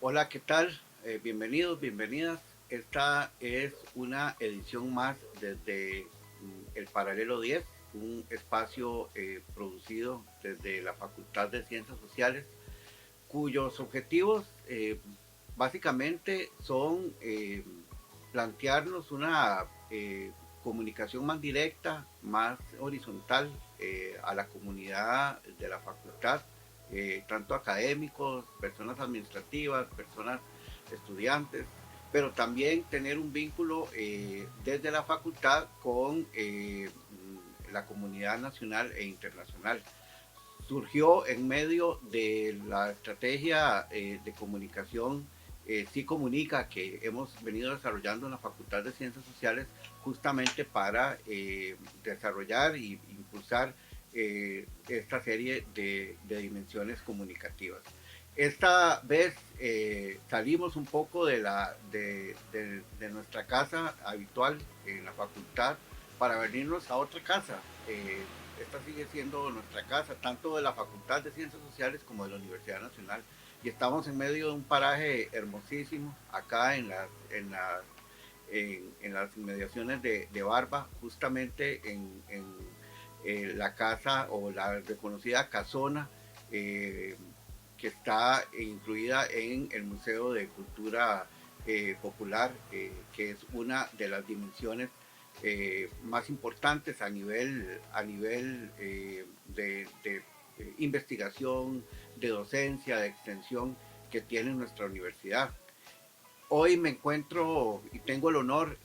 Hola, ¿qué tal? Bienvenidos, bienvenidas. Esta es una edición más desde el Paralelo 10, un espacio producido desde la Facultad de Ciencias Sociales, cuyos objetivos básicamente son plantearnos una comunicación más directa, más horizontal a la comunidad de la facultad, tanto académicos, personas administrativas, personas estudiantes, pero también tener un vínculo desde la facultad con la comunidad nacional e internacional. Surgió en medio de la estrategia de comunicación Sí Comunica que hemos venido desarrollando en la Facultad de Ciencias Sociales justamente para desarrollar e impulsar esta serie de dimensiones comunicativas. Esta vez salimos un poco de nuestra casa habitual en la facultad para venirnos a otra casa. Esta sigue siendo nuestra casa, tanto de la Facultad de Ciencias Sociales como de la Universidad Nacional. Y estamos en medio de un paraje hermosísimo, acá en las inmediaciones de Barba, justamente en la casa o la reconocida casona que está incluida en el Museo de Cultura Popular, que es una de las dimensiones más importantes a nivel de investigación, de docencia, de extensión que tiene nuestra universidad. Hoy me encuentro y tengo el honor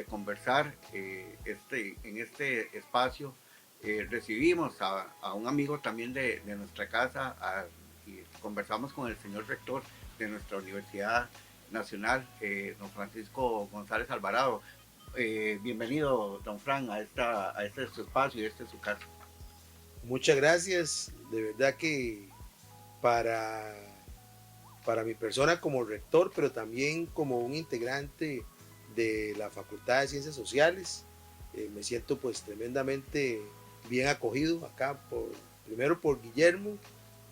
conversar en este espacio. Recibimos a un amigo también de nuestra casa y conversamos con el señor rector de nuestra Universidad Nacional, don Francisco González Alvarado. Bienvenido, don Fran, a este su espacio y este es su casa. Muchas gracias, de verdad que para, para mi persona como rector, pero también como un integrante de la Facultad de Ciencias Sociales, me siento pues tremendamente bien acogido acá, primero por Guillermo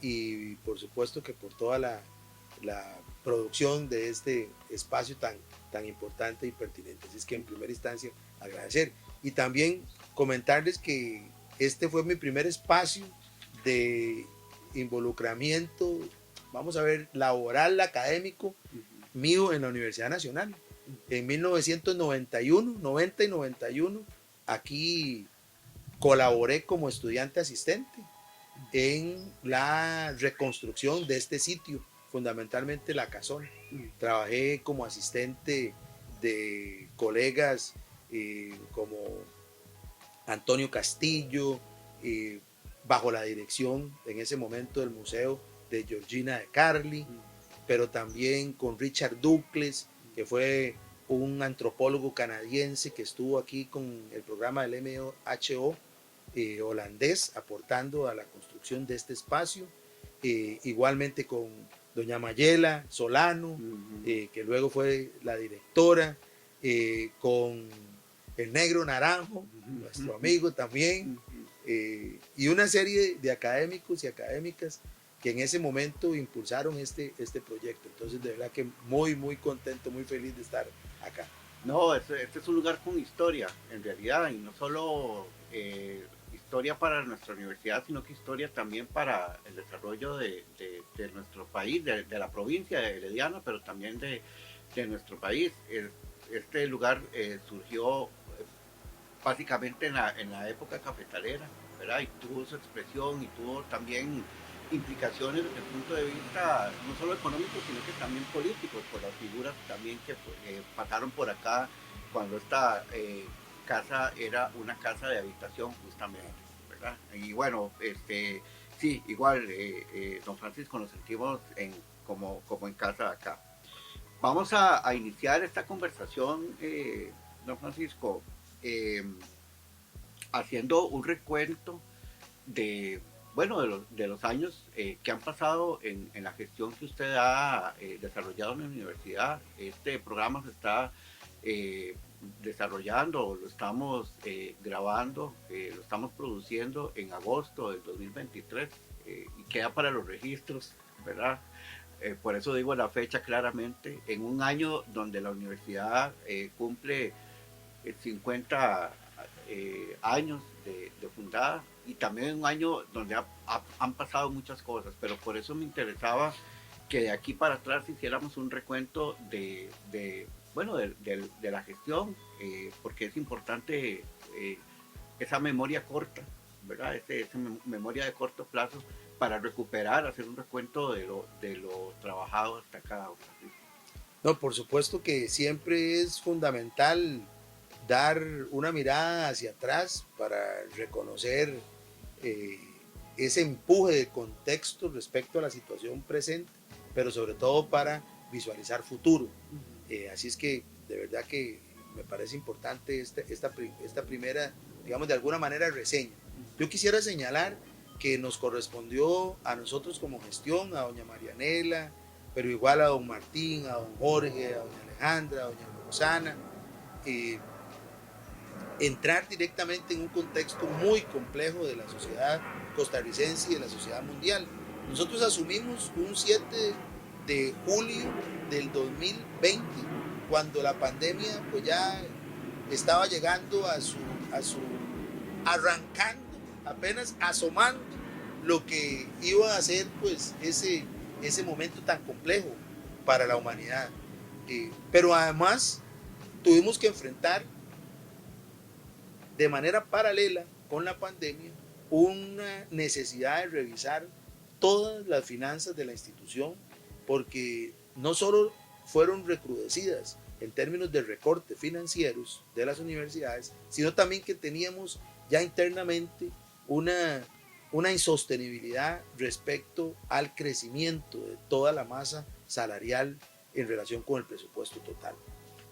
y por supuesto que por toda la producción de este espacio tan importante y pertinente. Así es que en primera instancia agradecer y también comentarles que este fue mi primer espacio de involucramiento, vamos a ver, laboral, académico, mío en la Universidad Nacional. En 1991, 90 y 91, aquí colaboré como estudiante asistente en la reconstrucción de este sitio, fundamentalmente la casona. Trabajé como asistente de colegas como Antonio Castillo, bajo la dirección en ese momento del museo de Georgina de Carli, pero también con Richard Douglas, que fue un antropólogo canadiense que estuvo aquí con el programa del MHO holandés aportando a la construcción de este espacio, igualmente con doña Mayela Solano, que luego fue la directora, con el Negro Naranjo, nuestro amigo también, y una serie de académicos y académicas que en ese momento impulsaron este proyecto. Entonces, de verdad que muy, muy contento, muy feliz de estar acá. No, este es un lugar con historia, en realidad, y no solo historia para nuestra universidad, sino que historia también para el desarrollo de nuestro país, de la provincia de Herediana, pero también de nuestro país. Este lugar surgió básicamente en la época cafetalera, ¿verdad? Y tuvo su expresión y tuvo también implicaciones desde el punto de vista no solo económico, sino que también políticos, por las figuras también que pasaron por acá cuando esta casa era una casa de habitación justamente, ¿verdad? Y bueno, sí, igual, don Francisco, nos sentimos como en casa acá. Vamos a iniciar esta conversación, don Francisco, eh, haciendo un recuento de, bueno, de los años que han pasado en la gestión que usted ha desarrollado en la universidad. Este programa se está eh, desarrollando, lo estamos grabando, lo estamos produciendo en agosto del 2023 y queda para los registros, ¿verdad? por eso digo la fecha claramente, en un año donde la universidad cumple 50 años de fundada y también un año donde han pasado muchas cosas, pero por eso me interesaba que de aquí para atrás hiciéramos un recuento bueno, de la gestión, porque es importante esa memoria corta, ¿verdad? Esa memoria de corto plazo para recuperar, hacer un recuento de lo trabajado hasta acá. No, por supuesto que siempre es fundamental dar una mirada hacia atrás para reconocer eh, ese empuje de contexto respecto a la situación presente, pero sobre todo para visualizar futuro. Así es que de verdad que me parece importante esta primera, digamos, de alguna manera reseña. Yo quisiera señalar que nos correspondió a nosotros como gestión, a doña Marianela, pero igual a don Martín, a don Jorge, a doña Alejandra, a doña Roxana, eh, entrar directamente en un contexto muy complejo de la sociedad costarricense y de la sociedad mundial. Nosotros asumimos un 7 de julio del 2020, cuando la pandemia pues ya estaba llegando a su arrancando, apenas asomando lo que iba a ser pues ese momento tan complejo para la humanidad. Pero además tuvimos que enfrentar de manera paralela con la pandemia una necesidad de revisar todas las finanzas de la institución, porque no solo fueron recrudecidas en términos de recortes financieros de las universidades, sino también que teníamos ya internamente una insostenibilidad respecto al crecimiento de toda la masa salarial en relación con el presupuesto total.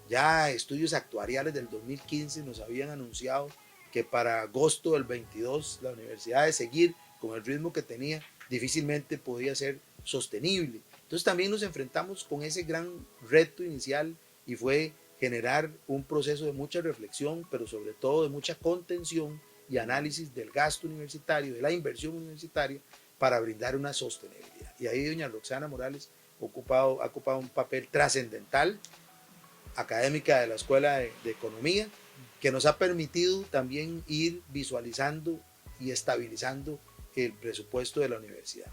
Ya estudios actuariales del 2015 nos habían anunciado que para agosto del 22 la universidad, de seguir con el ritmo que tenía, difícilmente podía ser sostenible. Entonces también nos enfrentamos con ese gran reto inicial y fue generar un proceso de mucha reflexión, pero sobre todo de mucha contención y análisis del gasto universitario, de la inversión universitaria, para brindar una sostenibilidad. Y ahí doña Roxana Morales ha ocupado un papel trascendental, académica de la Escuela de Economía, que nos ha permitido también ir visualizando y estabilizando el presupuesto de la universidad.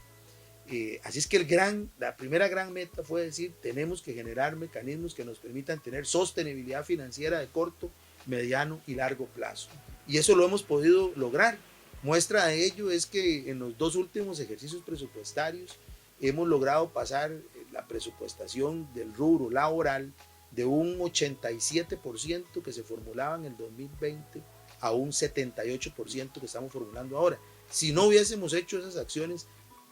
Así es que la primera gran meta fue decir, tenemos que generar mecanismos que nos permitan tener sostenibilidad financiera de corto, mediano y largo plazo. Y eso lo hemos podido lograr. Muestra de ello es que en los 2 últimos ejercicios presupuestarios hemos logrado pasar la presupuestación del rubro laboral de un 87% que se formulaba en el 2020 a un 78% que estamos formulando ahora. Si no hubiésemos hecho esas acciones,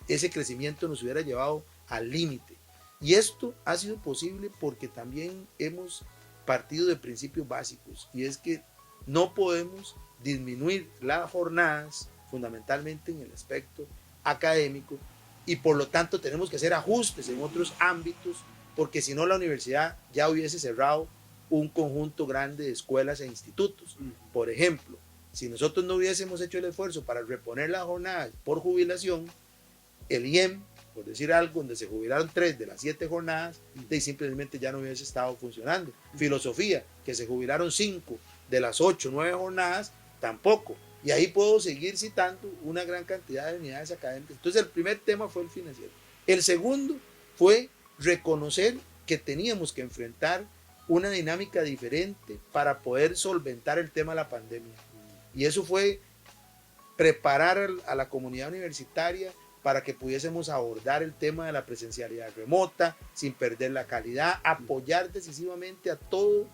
ese crecimiento nos hubiera llevado al límite. Y esto ha sido posible porque también hemos partido de principios básicos, y es que no podemos disminuir las jornadas, fundamentalmente en el aspecto académico, y por lo tanto tenemos que hacer ajustes en otros ámbitos, porque si no la universidad ya hubiese cerrado un conjunto grande de escuelas e institutos. Por ejemplo, si nosotros no hubiésemos hecho el esfuerzo para reponer las jornadas por jubilación, el IEM, por decir algo, donde se jubilaron 3 de las 7 jornadas, simplemente ya no hubiese estado funcionando. Filosofía, que se jubilaron 5 de las 8 o 9 jornadas, tampoco. Y ahí puedo seguir citando una gran cantidad de unidades académicas. Entonces el primer tema fue el financiero. El segundo fue reconocer que teníamos que enfrentar una dinámica diferente para poder solventar el tema de la pandemia. Y eso fue preparar a la comunidad universitaria para que pudiésemos abordar el tema de la presencialidad remota sin perder la calidad, apoyar decisivamente a toda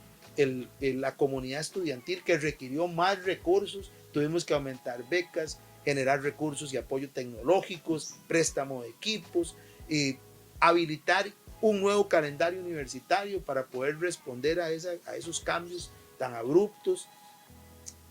la comunidad estudiantil que requirió más recursos. Tuvimos que aumentar becas, generar recursos y apoyo tecnológicos, préstamo de equipos, habilitar un nuevo calendario universitario para poder responder a esos cambios tan abruptos.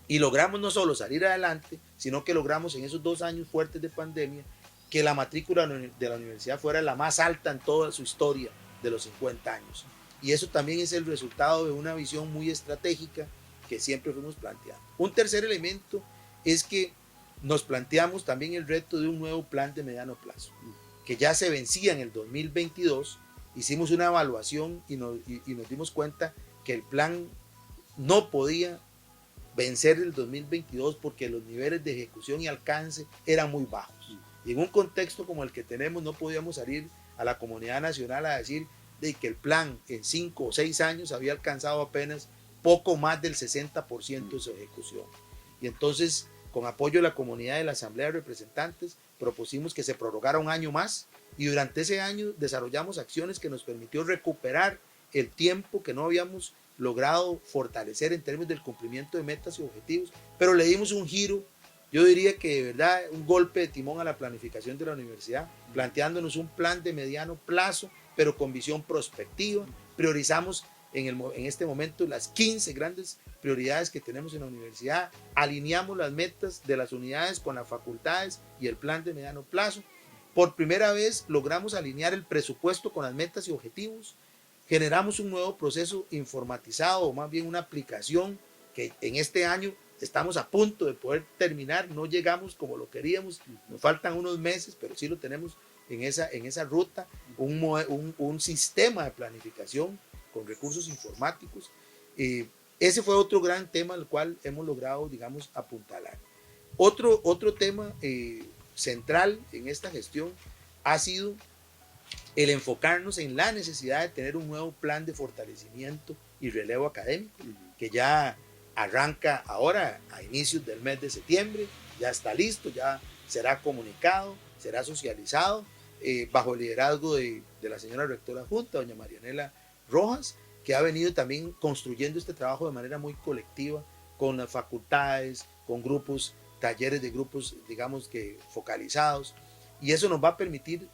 Y logramos no solo salir adelante, sino que logramos en esos 2 años fuertes de pandemia que la matrícula de la universidad fuera la más alta en toda su historia de los 50 años. Y eso también es el resultado de una visión muy estratégica que siempre fuimos planteando. Un tercer elemento es que nos planteamos también el reto de un nuevo plan de mediano plazo, que ya se vencía en el 2022, hicimos una evaluación y nos dimos cuenta que el plan no podía vencer el 2022 porque los niveles de ejecución y alcance eran muy bajos. Y en un contexto como el que tenemos no podíamos salir a la comunidad nacional a decir de que el plan en 5 o 6 años había alcanzado apenas poco más del 60% de su ejecución. Y entonces, con apoyo de la comunidad de la Asamblea de Representantes, propusimos que se prorrogara un año más y durante ese año desarrollamos acciones que nos permitió recuperar el tiempo que no habíamos logrado fortalecer en términos del cumplimiento de metas y objetivos, pero le dimos un giro, yo diría que de verdad un golpe de timón a la planificación de la universidad, planteándonos un plan de mediano plazo, pero con visión prospectiva. Priorizamos en este momento las 15 grandes prioridades que tenemos en la universidad, alineamos las metas de las unidades con las facultades y el plan de mediano plazo. Por primera vez logramos alinear el presupuesto con las metas y objetivos. Generamos un nuevo proceso informatizado, o más bien una aplicación que en este año estamos a punto de poder terminar. No llegamos como lo queríamos, nos faltan unos meses, pero sí lo tenemos en esa ruta. Un sistema de planificación con recursos informáticos. Ese fue otro gran tema al cual hemos logrado, digamos, apuntalar. Otro tema central en esta gestión ha sido el enfocarnos en la necesidad de tener un nuevo plan de fortalecimiento y relevo académico, que ya arranca ahora a inicios del mes de septiembre, ya está listo, ya será comunicado, será socializado, bajo el liderazgo de la señora rectora adjunta, doña Marianela Rojas, que ha venido también construyendo este trabajo de manera muy colectiva, con las facultades, con grupos, talleres de grupos, digamos que focalizados, y eso nos va a permitir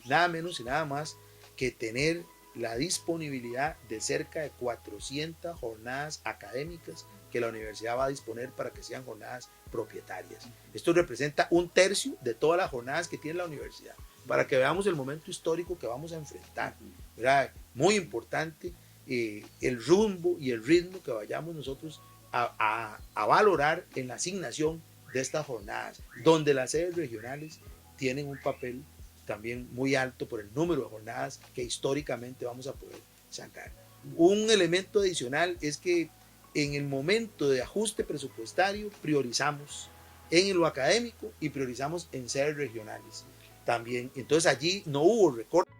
nada menos y nada más que tener la disponibilidad de cerca de 400 jornadas académicas que la universidad va a disponer para que sean jornadas propietarias. Esto representa 1/3 de todas las jornadas que tiene la universidad, para que veamos el momento histórico que vamos a enfrentar. ¿Verdad? Muy importante el rumbo y el ritmo que vayamos nosotros a valorar en la asignación de estas jornadas, donde las sedes regionales tienen un papel también muy alto por el número de jornadas que históricamente vamos a poder sacar. Un elemento adicional es que en el momento de ajuste presupuestario priorizamos en lo académico y priorizamos en sedes regionales también. Entonces allí no hubo recortes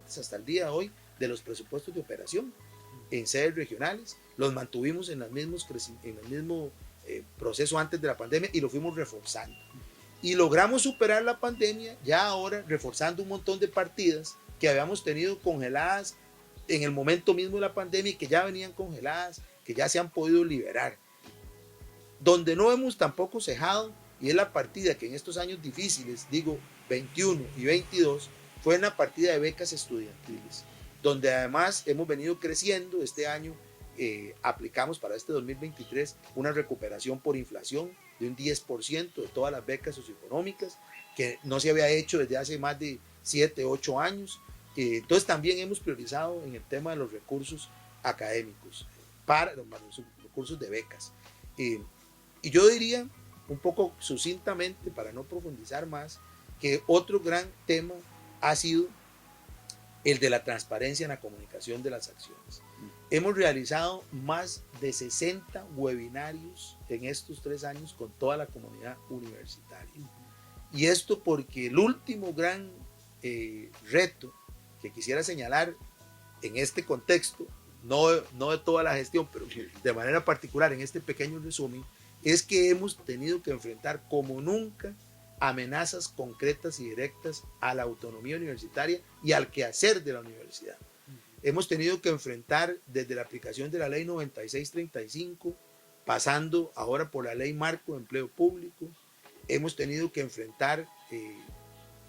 hasta el día de hoy de los presupuestos de operación en sedes regionales, los mantuvimos en el mismo proceso antes de la pandemia y lo fuimos reforzando. Y logramos superar la pandemia ya ahora reforzando un montón de partidas que habíamos tenido congeladas en el momento mismo de la pandemia y que ya venían congeladas, que ya se han podido liberar. Donde no hemos tampoco cejado, y es la partida que en estos años difíciles, digo 21 y 22, fue en la partida de becas estudiantiles, donde además hemos venido creciendo. Este año aplicamos para este 2023 una recuperación por inflación de un 10% de todas las becas socioeconómicas, que no se había hecho desde hace más de 7, 8 años. Entonces también hemos priorizado en el tema de los recursos académicos, para los recursos de becas. Y yo diría, un poco sucintamente, para no profundizar más, que otro gran tema ha sido el de la transparencia en la comunicación de las acciones. Hemos realizado más de 60 webinarios en estos 3 años con toda la comunidad universitaria. Y esto porque el último gran reto que quisiera señalar en este contexto, no de toda la gestión, pero de manera particular en este pequeño resumen, es que hemos tenido que enfrentar como nunca amenazas concretas y directas a la autonomía universitaria y al quehacer de la universidad. Hemos tenido que enfrentar desde la aplicación de la ley 9635, pasando ahora por la ley marco de empleo público. Hemos tenido que enfrentar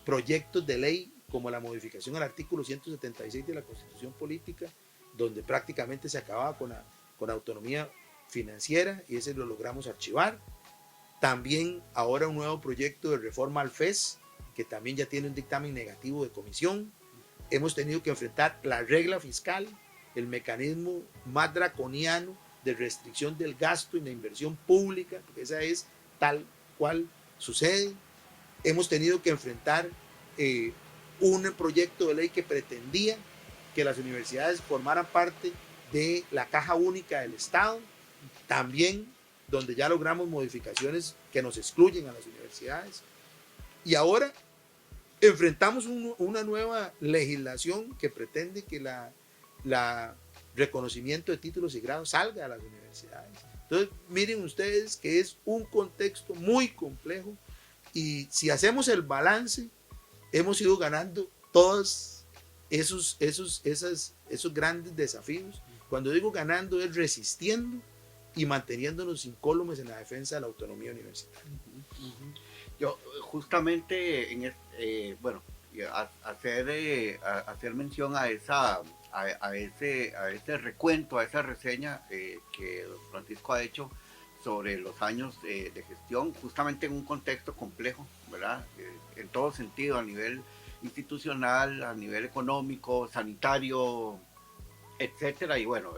proyectos de ley como la modificación al artículo 176 de la Constitución Política, donde prácticamente se acababa con la autonomía financiera, y ese lo logramos archivar. También ahora un nuevo proyecto de reforma al FES, que también ya tiene un dictamen negativo de comisión. Hemos tenido que enfrentar la regla fiscal, el mecanismo más draconiano de restricción del gasto y la inversión pública, porque esa es tal cual sucede. Hemos tenido que enfrentar un proyecto de ley que pretendía que las universidades formaran parte de la caja única del Estado, también donde ya logramos modificaciones que nos excluyen a las universidades. Y ahora enfrentamos una nueva legislación que pretende que la reconocimiento de títulos y grados salga a las universidades. Entonces, miren ustedes que es un contexto muy complejo y si hacemos el balance, hemos ido ganando todos esos grandes desafíos. Cuando digo ganando es resistiendo y manteniéndonos incólumes en la defensa de la autonomía universitaria. Yo justamente bueno, hacer mención a ese recuento, a esa reseña que don Francisco ha hecho sobre los años de gestión, justamente en un contexto complejo, ¿verdad? En todo sentido, a nivel institucional, a nivel económico, sanitario, etcétera. Y bueno,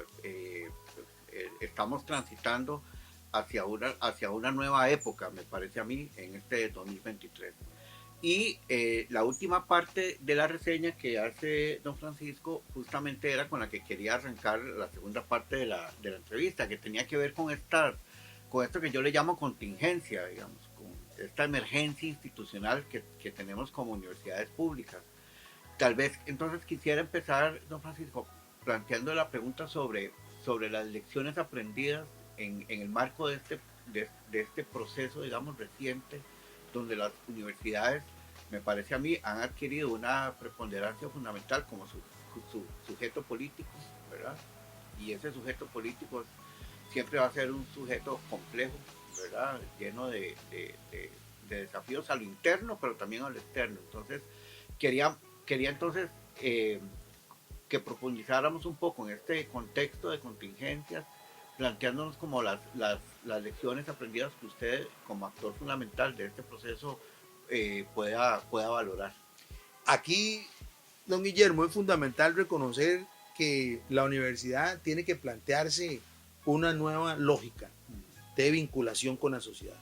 estamos transitando hacia una nueva época, me parece a mí, en este 2023. Y la última parte de la reseña que hace don Francisco justamente era con la que quería arrancar la segunda parte de la entrevista, que tenía que ver con esto que yo le llamo contingencia, digamos, con esta emergencia institucional que tenemos como universidades públicas. Tal vez entonces quisiera empezar, don Francisco, planteando la pregunta sobre las lecciones aprendidas en el marco de este proceso, digamos, reciente, donde las universidades, me parece a mí, han adquirido una preponderancia fundamental como su sujeto político, ¿verdad? Y ese sujeto político siempre va a ser un sujeto complejo, ¿verdad? Lleno de desafíos a lo interno, pero también a lo externo. Entonces, quería entonces que profundizáramos un poco en este contexto de contingencias, planteándonos como las lecciones aprendidas que usted, como actor fundamental de este proceso, pueda valorar. Aquí, don Guillermo, es fundamental reconocer que la universidad tiene que plantearse una nueva lógica de vinculación con la sociedad.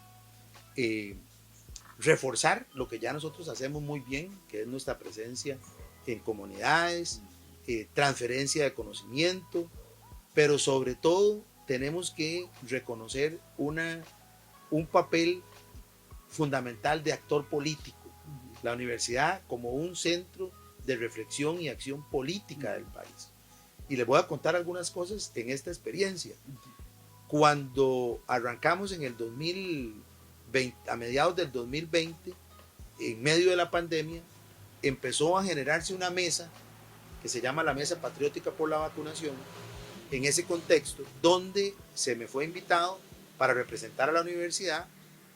Reforzar lo que ya nosotros hacemos muy bien, que es nuestra presencia en comunidades, transferencia de conocimiento, pero sobre todo tenemos que reconocer un papel fundamental de actor político. La universidad como un centro de reflexión y acción política del país. Y les voy a contar algunas cosas en esta experiencia. Cuando arrancamos en el 2020, a mediados del 2020, en medio de la pandemia, empezó a generarse una mesa que se llama la Mesa Patriótica por la Vacunación, en ese contexto, donde se me fue invitado para representar a la universidad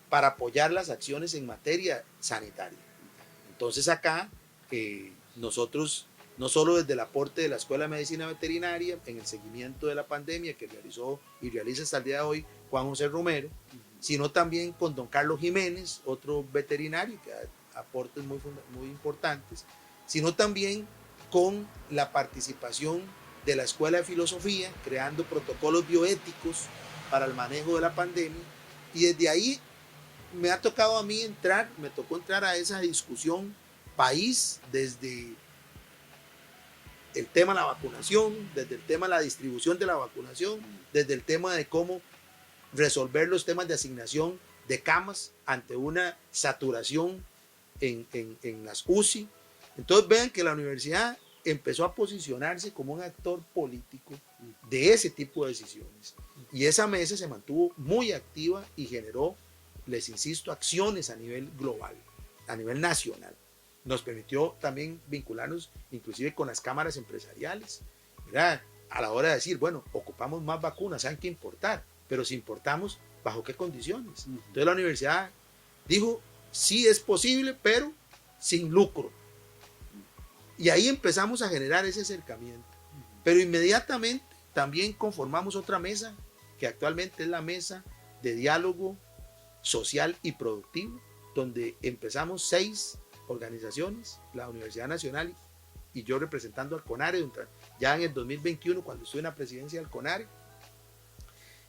para apoyar las acciones en materia sanitaria. Entonces acá nosotros, no solo desde el aporte de la Escuela de Medicina Veterinaria en el seguimiento de la pandemia que realizó y realiza hasta el día de hoy Juan José Romero, sino también con don Carlos Jiménez, otro veterinario que da aportes muy importantes, sino también con la participación de la Escuela de Filosofía, creando protocolos bioéticos para el manejo de la pandemia, y desde ahí me tocó entrar a esa discusión país, desde el tema de la vacunación, desde el tema de la distribución de la vacunación, desde el tema de cómo resolver los temas de asignación de camas ante una saturación en las UCI. Entonces vean que la universidad empezó a posicionarse como un actor político de ese tipo de decisiones. Y esa mesa se mantuvo muy activa y generó, les insisto, acciones a nivel global, a nivel nacional. Nos permitió también vincularnos inclusive con las cámaras empresariales, ¿verdad? A la hora de decir, bueno, ocupamos más vacunas, hay que importar, pero si importamos, ¿bajo qué condiciones? Entonces la universidad dijo, sí es posible, pero sin lucro. Y ahí empezamos a generar ese acercamiento. Pero inmediatamente también conformamos otra mesa, que actualmente es la mesa de diálogo social y productivo, donde empezamos 6 organizaciones, la Universidad Nacional y yo representando al CONARE, ya en el 2021 cuando estuve en la presidencia del CONARE,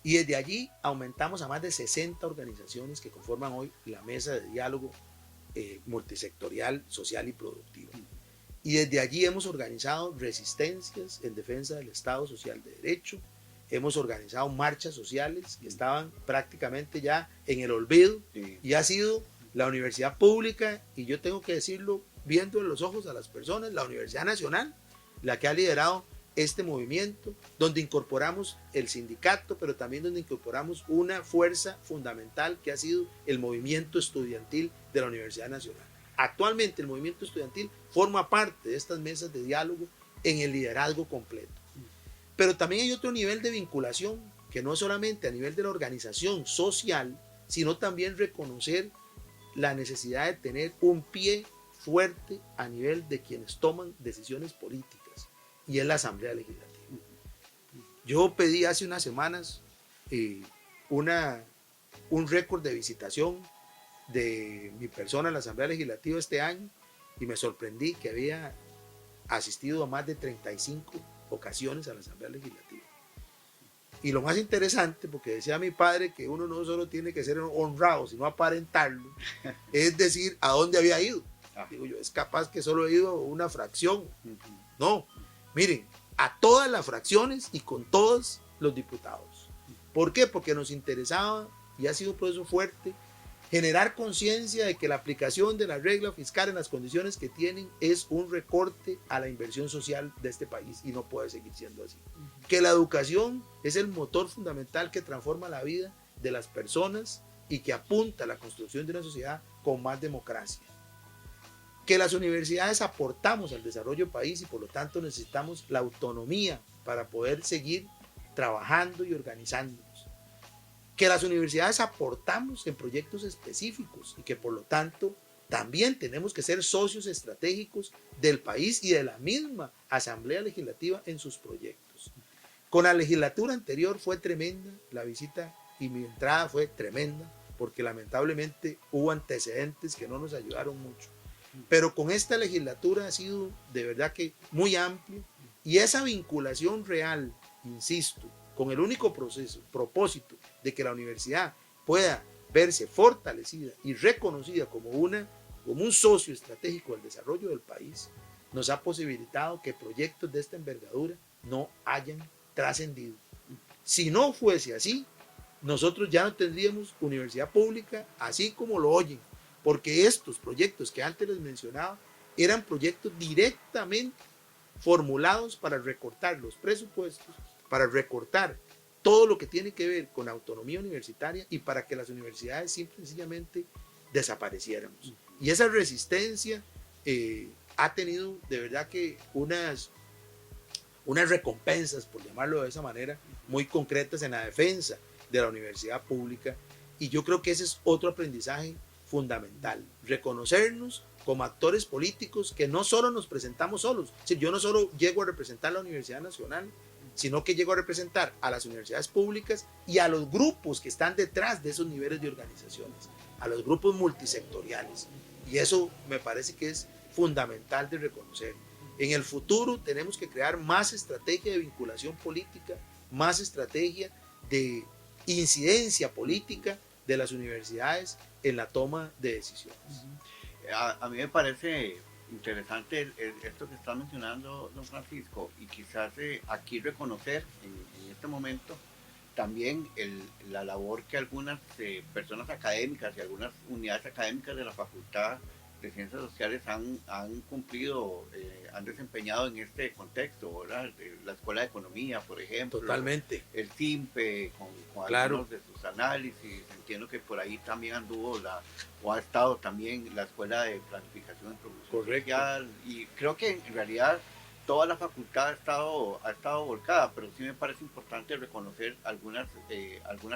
y desde allí aumentamos a más de 60 organizaciones que conforman hoy la mesa de diálogo multisectorial, social y productivo. Y desde allí hemos organizado resistencias en defensa del Estado Social de Derecho, hemos organizado marchas sociales que estaban prácticamente ya en el olvido, sí. Y ha sido la universidad pública, y yo tengo que decirlo viendo en los ojos a las personas, la Universidad Nacional, la que ha liderado este movimiento, donde incorporamos el sindicato, pero también donde incorporamos una fuerza fundamental que ha sido el movimiento estudiantil de la Universidad Nacional. Actualmente el movimiento estudiantil forma parte de estas mesas de diálogo en el liderazgo completo. Pero también hay otro nivel de vinculación, que no es solamente a nivel de la organización social, sino también reconocer la necesidad de tener un pie fuerte a nivel de quienes toman decisiones políticas, y es la Asamblea Legislativa. Yo pedí hace unas semanas un récord de visitación de mi persona a la Asamblea Legislativa este año, y me sorprendí que había asistido a más de 35 ocasiones a la Asamblea Legislativa. Y lo más interesante, porque decía mi padre que uno no solo tiene que ser honrado, sino aparentarlo, es decir, a dónde había ido. Digo yo, es capaz que solo he ido una fracción. No, miren, a todas las fracciones y con todos los diputados. ¿Por qué? Porque nos interesaba, y ha sido un proceso fuerte, generar conciencia de que la aplicación de la regla fiscal en las condiciones que tienen es un recorte a la inversión social de este país, y no puede seguir siendo así. Que la educación es el motor fundamental que transforma la vida de las personas y que apunta a la construcción de una sociedad con más democracia. Que las universidades aportamos al desarrollo del país y por lo tanto necesitamos la autonomía para poder seguir trabajando y organizándonos. Que las universidades aportamos en proyectos específicos y que por lo tanto también tenemos que ser socios estratégicos del país y de la misma Asamblea Legislativa en sus proyectos. Con la legislatura anterior fue tremenda la visita y mi entrada fue tremenda porque lamentablemente hubo antecedentes que no nos ayudaron mucho. Pero con esta legislatura ha sido de verdad que muy amplio, y esa vinculación real, insisto, con el único propósito de que la universidad pueda verse fortalecida y reconocida como un socio estratégico del desarrollo del país, nos ha posibilitado que proyectos de esta envergadura no hayan trascendido. Si no fuese así, nosotros ya no tendríamos universidad pública así como lo oyen, porque estos proyectos que antes les mencionaba eran proyectos directamente formulados para recortar los presupuestos, para recortar todo lo que tiene que ver con autonomía universitaria y para que las universidades simple y sencillamente desapareciéramos. Y esa resistencia ha tenido de verdad que unas recompensas, por llamarlo de esa manera, muy concretas en la defensa de la universidad pública, y yo creo que ese es otro aprendizaje fundamental, reconocernos como actores políticos que no solo nos presentamos solos. Es decir, yo no solo llego a representar la Universidad Nacional, sino que llego a representar a las universidades públicas y a los grupos que están detrás de esos niveles de organizaciones, a los grupos multisectoriales. Y eso me parece que es fundamental de reconocer. En el futuro tenemos que crear más estrategia de vinculación política, más estrategia de incidencia política de las universidades en la toma de decisiones. A mí me parece interesante esto que está mencionando don Francisco, y quizás aquí reconocer en este momento también la labor que algunas personas académicas y algunas unidades académicas de la Facultad de Ciencias Sociales han cumplido, han desempeñado en este contexto, ¿verdad? La Escuela de Economía, por ejemplo. Totalmente. El CIMPE, con claro, algunos de sus análisis. Entiendo que por ahí también anduvo o ha estado también la Escuela de Planificación y Producción Social. Y creo que en realidad toda la facultad ha estado volcada, pero sí me parece importante reconocer algunas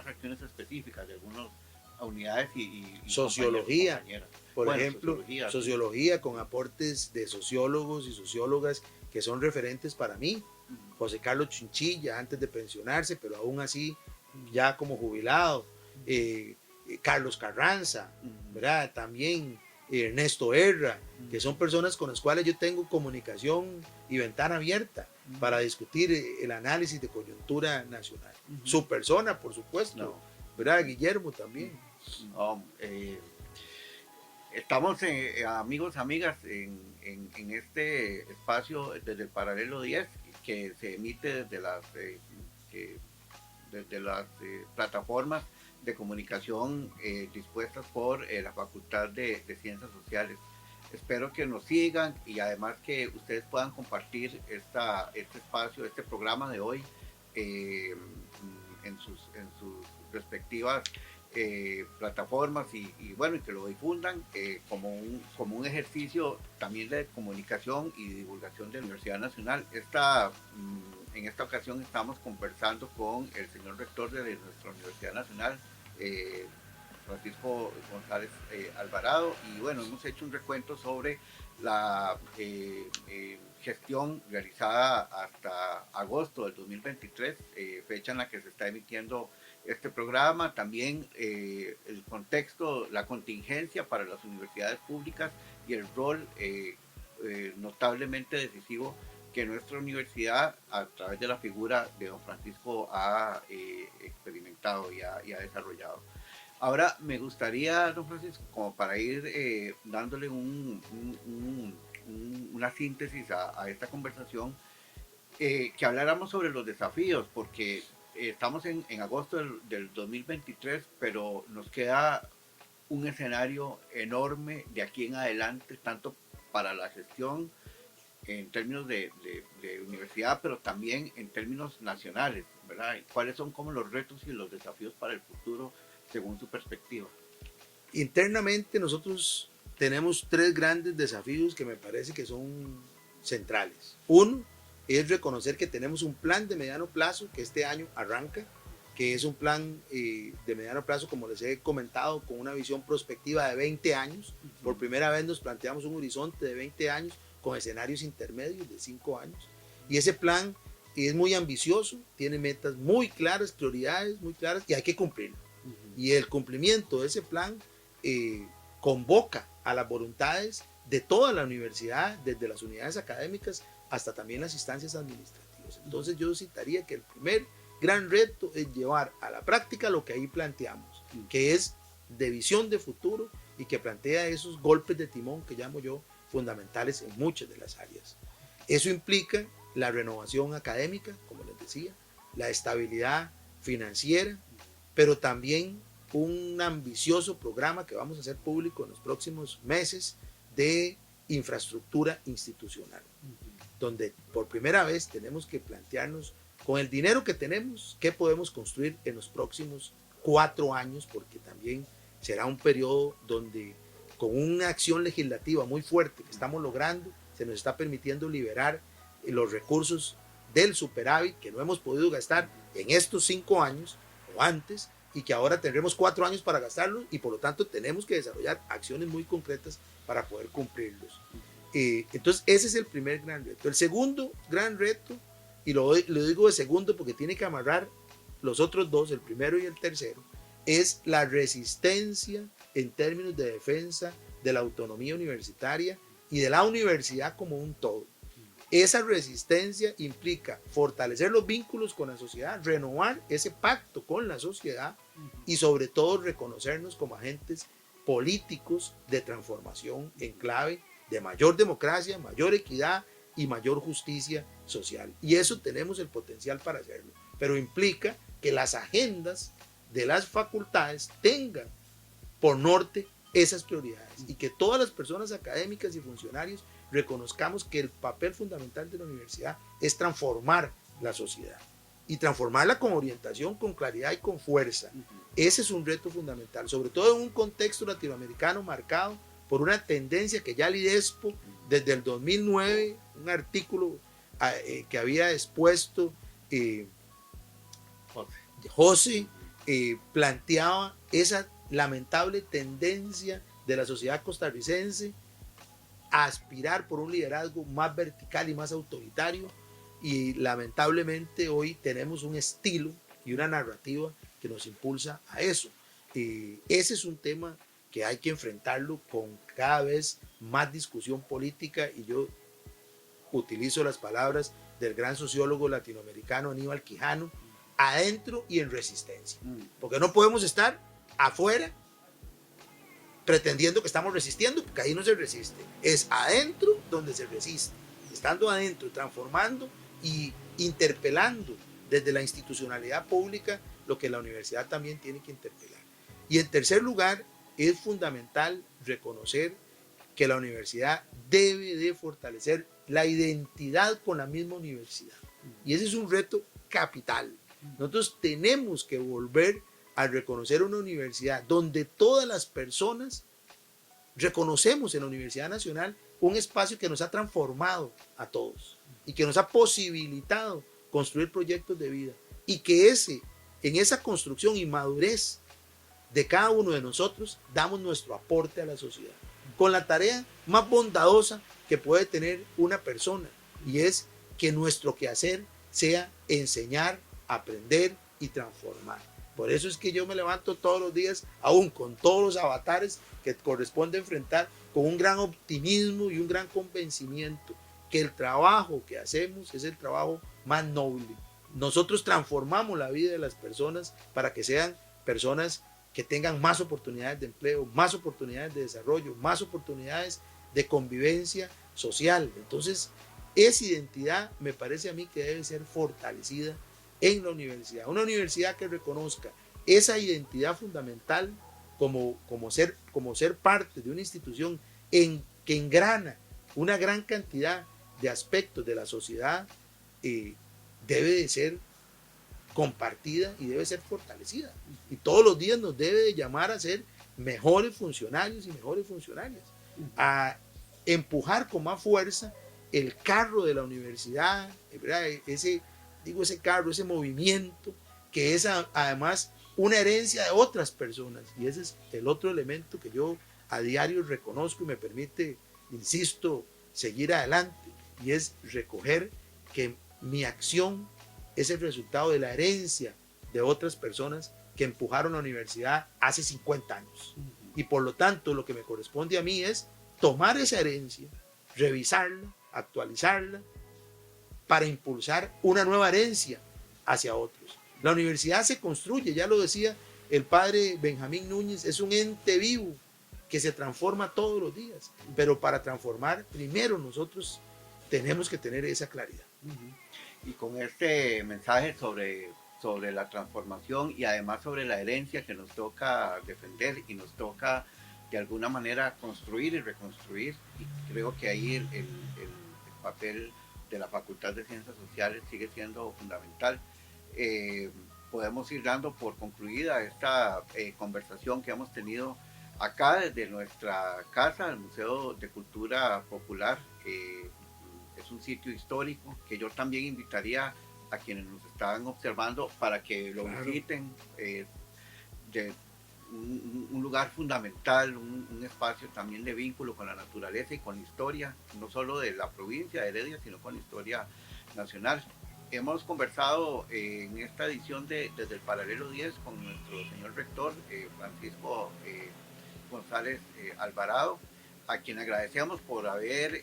acciones específicas de algunas unidades y sociología, por ejemplo, sociología con aportes de sociólogos y sociólogas que son referentes para mí. José Carlos Chinchilla, antes de pensionarse, pero aún así ya como jubilado. Carlos Carranza, ¿verdad? También Ernesto Herra, que son personas con las cuales yo tengo comunicación y ventana abierta para discutir el análisis de coyuntura nacional. Su persona, por supuesto, ¿verdad? Guillermo también. Estamos, amigos, amigas, en este espacio desde el Paralelo 10, que se emite que- desde las plataformas de comunicación dispuestas por la Facultad de Ciencias Sociales. Espero que nos sigan y además que ustedes puedan compartir este espacio, este programa de hoy eh, en sus respectivas plataformas y bueno, y que lo difundan como un ejercicio también de comunicación y divulgación de la Universidad Nacional. En esta ocasión estamos conversando con el señor rector de nuestra Universidad Nacional, eh, Francisco González Alvarado, y bueno, hemos hecho un recuento sobre la gestión realizada hasta agosto del 2023, fecha en la que se está emitiendo este programa, también el contexto, la contingencia para las universidades públicas y el rol notablemente decisivo que nuestra universidad, a través de la figura de don Francisco, ha experimentado y ha desarrollado. Ahora me gustaría, don Francisco, como para ir dándole una síntesis a esta conversación, que habláramos sobre los desafíos, porque estamos en agosto del 2023, pero nos queda un escenario enorme de aquí en adelante, tanto para la gestión en términos de universidad, pero también en términos nacionales, ¿verdad? ¿Cuáles son como los retos y los desafíos para el futuro según su perspectiva? Internamente nosotros tenemos tres grandes desafíos que me parece que son centrales. Uno es reconocer que tenemos un plan de mediano plazo que este año arranca, que es un plan de mediano plazo, como les he comentado, con una visión prospectiva de 20 años. Por primera vez nos planteamos un horizonte de 20 años con escenarios intermedios de 5 años. Y ese plan es muy ambicioso, tiene metas muy claras, prioridades muy claras y hay que cumplirlo. Y el cumplimiento de ese plan convoca a las voluntades de toda la universidad, desde las unidades académicas hasta también las instancias administrativas. Entonces yo citaría que el primer gran reto es llevar a la práctica lo que ahí planteamos, que es de visión de futuro y que plantea esos golpes de timón que llamo yo fundamentales en muchas de las áreas. Eso implica la renovación académica, como les decía, la estabilidad financiera, pero también un ambicioso programa que vamos a hacer público en los próximos meses de infraestructura institucional, donde por primera vez tenemos que plantearnos con el dinero que tenemos qué podemos construir en los próximos 4 años, porque también será un periodo donde con una acción legislativa muy fuerte que estamos logrando, se nos está permitiendo liberar los recursos del superávit que no hemos podido gastar en estos 5 años o antes, y que ahora tendremos 4 años para gastarlos y por lo tanto tenemos que desarrollar acciones muy concretas para poder cumplirlos. Entonces ese es el primer gran reto. El segundo gran reto, y lo digo de segundo porque tiene que amarrar los otros dos, el primero y el tercero, es la resistencia en términos de defensa de la autonomía universitaria y de la universidad como un todo. Esa resistencia implica fortalecer los vínculos con la sociedad, renovar ese pacto con la sociedad y sobre todo reconocernos como agentes políticos de transformación en clave de mayor democracia, mayor equidad y mayor justicia social. Y eso tenemos el potencial para hacerlo, pero implica que las agendas de las facultades tengan por norte esas prioridades y que todas las personas académicas y funcionarios reconozcamos que el papel fundamental de la universidad es transformar la sociedad y transformarla con orientación, con claridad y con fuerza. Ese es un reto fundamental, sobre todo en un contexto latinoamericano marcado por una tendencia que ya el IDESPO desde el 2009, un artículo que había expuesto José, planteaba esa lamentable tendencia de la sociedad costarricense a aspirar por un liderazgo más vertical y más autoritario, y lamentablemente hoy tenemos un estilo y una narrativa que nos impulsa a eso. Ese es un tema que hay que enfrentarlo con cada vez más discusión política, y yo utilizo las palabras del gran sociólogo latinoamericano Aníbal Quijano: adentro y en resistencia, porque no podemos estar afuera pretendiendo que estamos resistiendo, porque ahí no se resiste. Es adentro donde se resiste. Estando adentro, transformando y interpelando desde la institucionalidad pública lo que la universidad también tiene que interpelar. Y en tercer lugar, es fundamental reconocer que la universidad debe de fortalecer la identidad con la misma universidad. Y ese es un reto capital. Nosotros tenemos que volver a reconocer una universidad donde todas las personas reconocemos en la Universidad Nacional un espacio que nos ha transformado a todos y que nos ha posibilitado construir proyectos de vida, y que en esa construcción y madurez de cada uno de nosotros damos nuestro aporte a la sociedad con la tarea más bondadosa que puede tener una persona, y es que nuestro quehacer sea enseñar, aprender y transformar. Por eso es que yo me levanto todos los días, aún con todos los avatares que corresponde enfrentar, con un gran optimismo y un gran convencimiento que el trabajo que hacemos es el trabajo más noble. Nosotros transformamos la vida de las personas para que sean personas que tengan más oportunidades de empleo, más oportunidades de desarrollo, más oportunidades de convivencia social. Entonces, esa identidad me parece a mí que debe ser fortalecida en la universidad. Una universidad que reconozca esa identidad fundamental como ser parte de una institución que engrana una gran cantidad de aspectos de la sociedad, debe de ser compartida y debe ser fortalecida. Y todos los días nos debe de llamar a ser mejores funcionarios y mejores funcionarias, a empujar con más fuerza el carro de la universidad, ¿verdad? Ese carro, ese movimiento, que es además una herencia de otras personas. Y ese es el otro elemento que yo a diario reconozco y me permite, insisto, seguir adelante, y es recoger que mi acción es el resultado de la herencia de otras personas que empujaron la universidad hace 50 años. Y por lo tanto, lo que me corresponde a mí es tomar esa herencia, revisarla, actualizarla, para impulsar una nueva herencia hacia otros. La universidad se construye, ya lo decía el padre Benjamín Núñez, es un ente vivo que se transforma todos los días, pero para transformar, primero nosotros tenemos que tener esa claridad. Y con este mensaje sobre la transformación y además sobre la herencia que nos toca defender y nos toca de alguna manera construir y reconstruir, y creo que ahí el papel de la Facultad de Ciencias Sociales sigue siendo fundamental. Podemos ir dando por concluida esta conversación que hemos tenido acá desde nuestra casa, el Museo de Cultura Popular. Es un sitio histórico que yo también invitaría a quienes nos están observando para que lo visiten. De un lugar fundamental, un espacio también de vínculo con la naturaleza y con la historia, no solo de la provincia de Heredia, sino con la historia nacional. Hemos conversado en esta edición desde el Paralelo 10 con nuestro señor rector, Francisco González Alvarado, a quien agradecemos por haber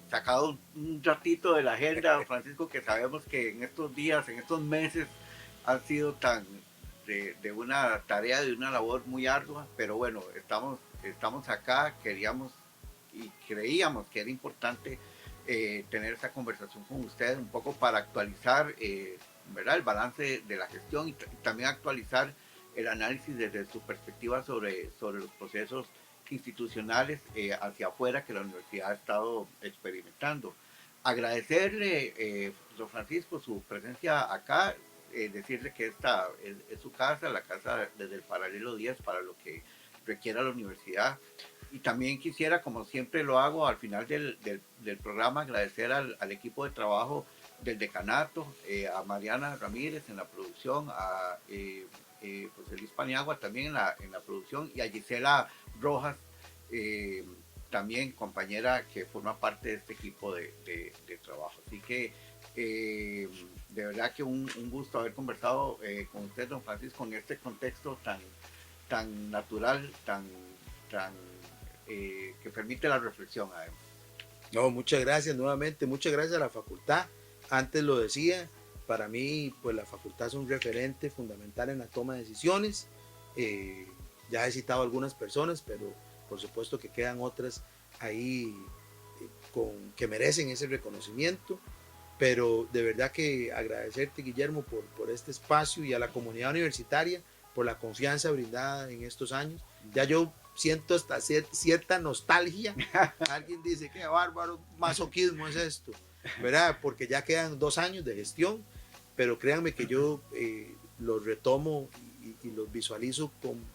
sacado un ratito de la agenda, Francisco, que sabemos que en estos días, en estos meses, han sido de una tarea, de una labor muy ardua, pero bueno, estamos acá, queríamos y creíamos que era importante tener esta conversación con ustedes un poco para actualizar ¿verdad? El balance de la gestión y también actualizar el análisis desde su perspectiva sobre los procesos institucionales hacia afuera que la universidad ha estado experimentando. Agradecerle, profesor Francisco, su presencia acá, decirle que esta es su casa, la casa desde el Paralelo 10 para lo que requiera la universidad. Y también quisiera, como siempre lo hago al final del programa, agradecer al equipo de trabajo del decanato, a Mariana Ramírez en la producción, a José Luis Paniagua también en la producción, y a Gisela Rojas, también compañera que forma parte de este equipo de trabajo. Así que de verdad que un gusto haber conversado con usted, don Francisco, en este contexto tan natural, que permite la reflexión además. No, muchas gracias nuevamente, muchas gracias a la facultad. Antes lo decía, para mí pues la facultad es un referente fundamental en la toma de decisiones. Ya he citado algunas personas, pero por supuesto que quedan otras ahí que merecen ese reconocimiento. Pero de verdad que agradecerte, Guillermo, por este espacio y a la comunidad universitaria por la confianza brindada en estos años. Ya yo siento hasta cierta nostalgia. Alguien dice, qué bárbaro masoquismo es esto, ¿verdad? Porque ya quedan 2 años de gestión, pero créanme que yo los retomo y los visualizo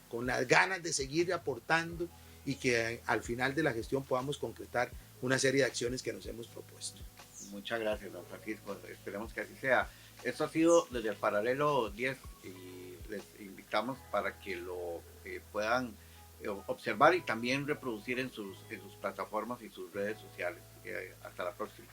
con las ganas de seguir aportando y que al final de la gestión podamos concretar una serie de acciones que nos hemos propuesto. Muchas gracias, don Francisco. Esperemos que así sea. Esto ha sido desde el Paralelo 10 y les invitamos para que lo puedan observar y también reproducir en sus plataformas y sus redes sociales. Hasta la próxima.